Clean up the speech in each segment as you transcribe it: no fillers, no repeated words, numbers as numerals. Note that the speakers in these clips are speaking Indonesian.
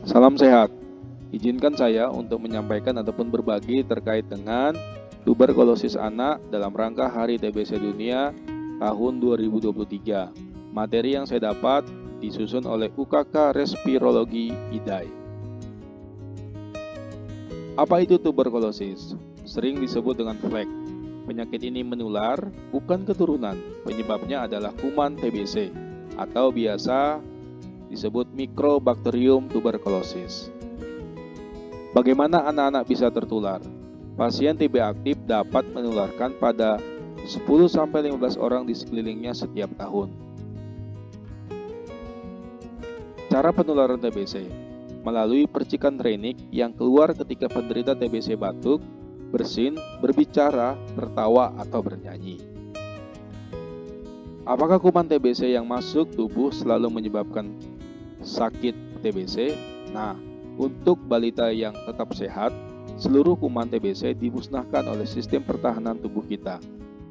Salam sehat. Izinkan saya untuk menyampaikan ataupun berbagi terkait dengan tuberkulosis anak dalam rangka Hari TBC Dunia tahun 2023. Materi yang saya dapat disusun oleh UKK Respirologi IDAI. Apa itu tuberkulosis? Sering disebut dengan flek. Penyakit ini menular, bukan keturunan. Penyebabnya adalah kuman TBC atau biasa disebut Mycobacterium tuberculosis. Bagaimana anak-anak bisa tertular? Pasien TB aktif dapat menularkan pada 10-15 orang di sekelilingnya setiap tahun. Cara penularan TBC melalui percikan reinik yang keluar ketika penderita TBC batuk, bersin, berbicara, tertawa, atau bernyanyi. Apakah kuman TBC yang masuk tubuh selalu menyebabkan sakit TBC? Nah, untuk balita yang tetap sehat, seluruh kuman TBC dimusnahkan oleh sistem pertahanan tubuh kita.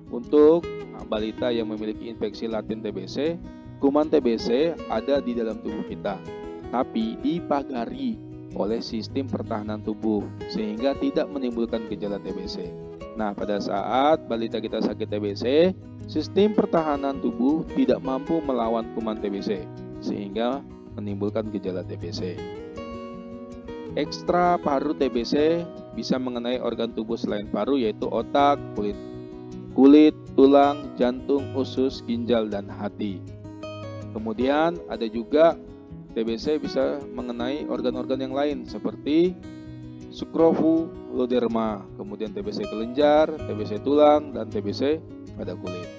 Untuk balita yang memiliki infeksi laten TBC, kuman TBC ada di dalam tubuh kita, tapi dipagari oleh sistem pertahanan tubuh sehingga tidak menimbulkan gejala TBC. Nah, pada saat balita kita sakit TBC, sistem pertahanan tubuh tidak mampu melawan kuman TBC sehingga menimbulkan gejala TBC. Ekstra paru TBC bisa mengenai organ tubuh selain paru, yaitu otak, kulit, tulang, jantung, usus, ginjal, dan hati. Kemudian ada juga TBC bisa mengenai organ-organ yang lain seperti skrofuloderma, kemudian TBC kelenjar, TBC tulang, dan TBC pada kulit.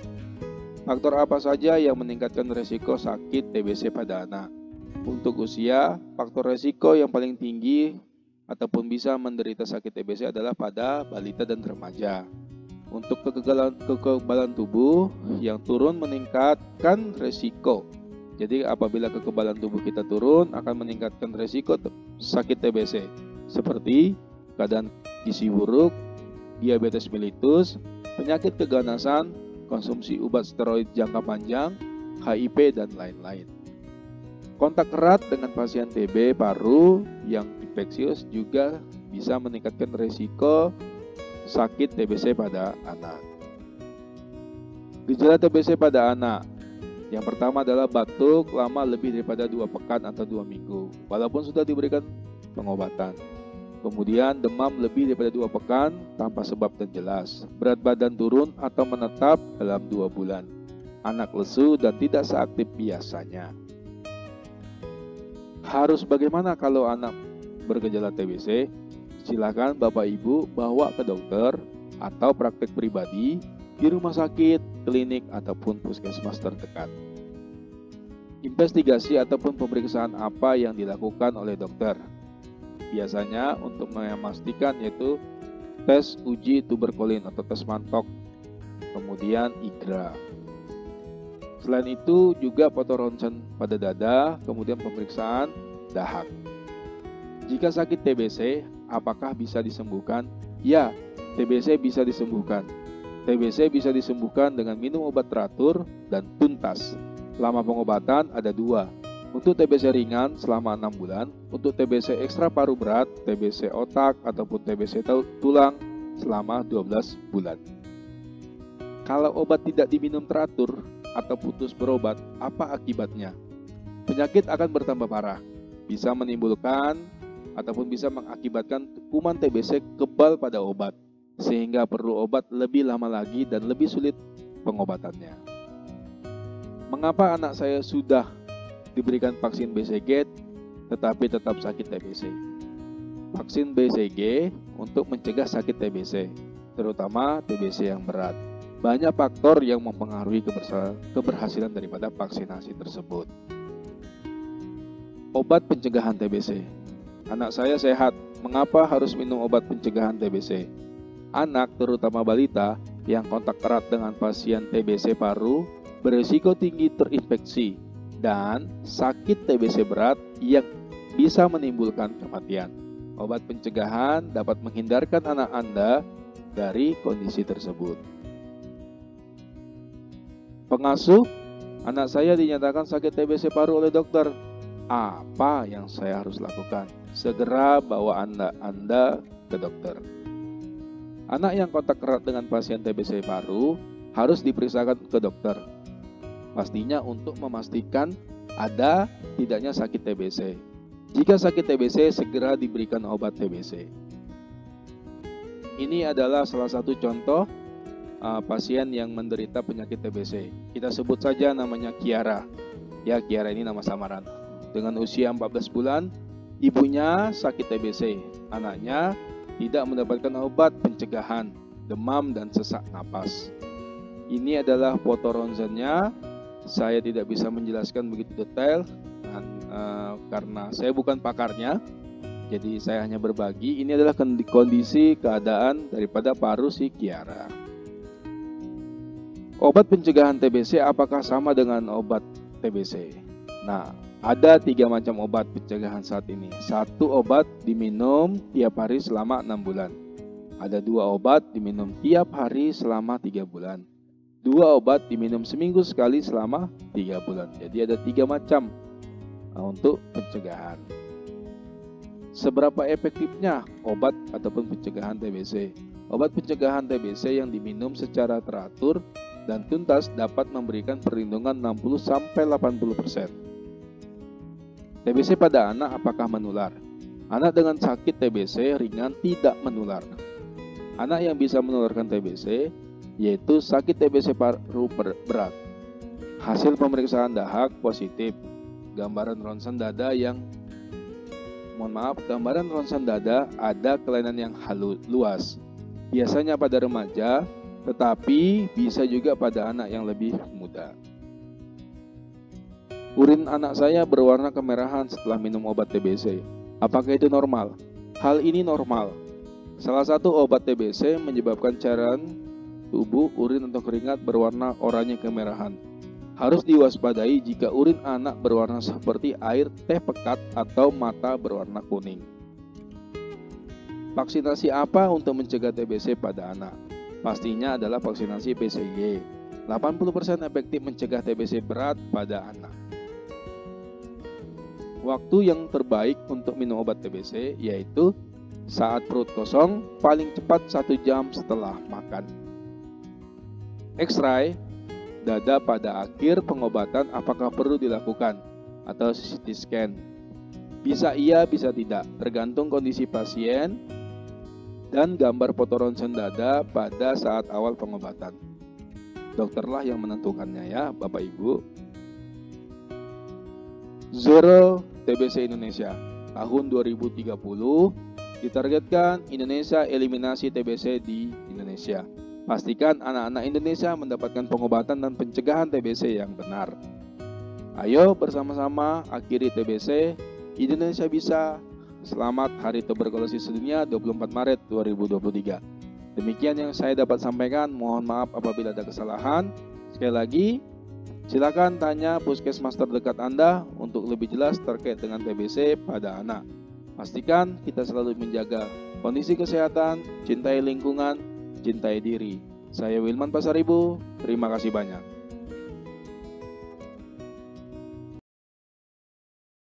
Faktor apa saja yang meningkatkan risiko sakit TBC pada anak? Untuk usia, faktor risiko yang paling tinggi ataupun bisa menderita sakit TBC adalah pada balita dan remaja. Untuk kekebalan tubuh yang turun meningkatkan risiko. Jadi apabila kekebalan tubuh kita turun akan meningkatkan risiko sakit TBC seperti keadaan gizi buruk, diabetes mellitus, penyakit keganasan, konsumsi obat steroid jangka panjang, HIV, dan lain-lain. Kontak erat dengan pasien TB paru yang infeksius juga bisa meningkatkan risiko sakit TBC pada anak. Gejala TBC pada anak. Yang pertama adalah batuk lama lebih daripada 2 pekan atau 2 minggu, walaupun sudah diberikan pengobatan. Kemudian demam lebih daripada 2 pekan tanpa sebab dan jelas. Berat badan turun atau menetap dalam 2 bulan. Anak lesu dan tidak seaktif biasanya. Harus bagaimana kalau anak bergejala TBC? Silakan Bapak Ibu bawa ke dokter atau praktek pribadi di rumah sakit, klinik, ataupun puskesmas terdekat. Investigasi ataupun pemeriksaan apa yang dilakukan oleh dokter? Biasanya untuk memastikan yaitu tes uji tuberkulin atau tes mantok, kemudian IGRA. Selain itu juga foto ronsen pada dada, kemudian pemeriksaan dahak. Jika sakit TBC, apakah bisa disembuhkan? Ya, TBC bisa disembuhkan. TBC bisa disembuhkan dengan minum obat teratur dan tuntas. Lama pengobatan ada 2. Untuk TBC ringan selama 6 bulan, untuk TBC ekstra paru berat, TBC otak ataupun TBC tulang selama 12 bulan. Kalau obat tidak diminum teratur atau putus berobat, apa akibatnya? Penyakit akan bertambah parah, bisa menimbulkan ataupun bisa mengakibatkan kuman TBC kebal pada obat, sehingga perlu obat lebih lama lagi dan lebih sulit pengobatannya. Mengapa anak saya sudah diberikan vaksin BCG tetapi tetap sakit TBC? Vaksin BCG untuk mencegah sakit TBC, terutama TBC yang berat. Banyak faktor yang mempengaruhi keberhasilan daripada vaksinasi tersebut. Obat pencegahan TBC. Anak saya sehat, mengapa harus minum obat pencegahan TBC? Anak, terutama balita, yang kontak erat dengan pasien TBC paru berisiko tinggi terinfeksi dan sakit TBC berat yang bisa menimbulkan kematian. Obat pencegahan dapat menghindarkan anak Anda dari kondisi tersebut. Pengasuh, anak saya dinyatakan sakit TBC paru oleh dokter. Apa yang saya harus lakukan? Segera bawa Anda ke dokter. Anak yang kontak erat dengan pasien TBC baru harus diperiksakan ke dokter. Pastinya untuk memastikan ada tidaknya sakit TBC. Jika sakit TBC, segera diberikan obat TBC. Ini adalah salah satu contoh pasien yang menderita penyakit TBC. Kita sebut saja namanya Kiara. Ya, Kiara ini nama samaran. Dengan usia 14 bulan, ibunya sakit TBC. Anaknya tidak mendapatkan obat pencegahan demam dan sesak napas. Ini adalah foto ronsennya. Saya tidak bisa menjelaskan begitu detail karena saya bukan pakarnya. Jadi saya hanya berbagi. Ini adalah kondisi keadaan daripada paru si Kiara. Obat pencegahan TBC apakah sama dengan obat TBC? Nah, ada 3 macam obat pencegahan saat ini. 1 obat diminum tiap hari selama 6 bulan. Ada 2 obat diminum tiap hari selama 3 bulan. 2 obat diminum seminggu sekali selama 3 bulan. Jadi ada 3 macam untuk pencegahan. Seberapa efektifnya obat ataupun pencegahan TBC? Obat pencegahan TBC yang diminum secara teratur dan tuntas dapat memberikan perlindungan 60-80%. TBC pada anak apakah menular? Anak dengan sakit TBC ringan tidak menular. Anak yang bisa menularkan TBC yaitu sakit TBC paru berat. Hasil pemeriksaan dahak positif. Gambaran ronsen dada gambaran ronsen dada ada kelainan yang luas. Biasanya pada remaja, tetapi bisa juga pada anak yang lebih muda. Urin anak saya berwarna kemerahan setelah minum obat TBC. Apakah itu normal? Hal ini normal. Salah satu obat TBC menyebabkan cairan tubuh, urin atau keringat berwarna oranye kemerahan. Harus diwaspadai jika urin anak berwarna seperti air teh pekat atau mata berwarna kuning. Vaksinasi apa untuk mencegah TBC pada anak? Pastinya adalah vaksinasi BCG. 80% efektif mencegah TBC berat pada anak. Waktu yang terbaik untuk minum obat TBC yaitu saat perut kosong, paling cepat 1 jam setelah makan. X-ray dada pada akhir pengobatan apakah perlu dilakukan atau CT scan? Bisa iya, bisa tidak, tergantung kondisi pasien dan gambar foto ronsen dada pada saat awal pengobatan. Dokterlah yang menentukannya ya, Bapak Ibu. Zero TBC Indonesia tahun 2030 ditargetkan Indonesia eliminasi TBC di Indonesia. Pastikan anak-anak Indonesia mendapatkan pengobatan dan pencegahan TBC yang benar. Ayo bersama-sama akhiri TBC. Indonesia bisa. Selamat Hari Tuberkulosis Sedunia 24 Maret 2023. Demikian yang saya dapat sampaikan. Mohon maaf apabila ada kesalahan. Sekali lagi, silakan tanya puskesmas terdekat Anda untuk lebih jelas terkait dengan TBC pada anak. Pastikan kita selalu menjaga kondisi kesehatan, cintai lingkungan, cintai diri. Saya Wilman Pasaribu, terima kasih banyak.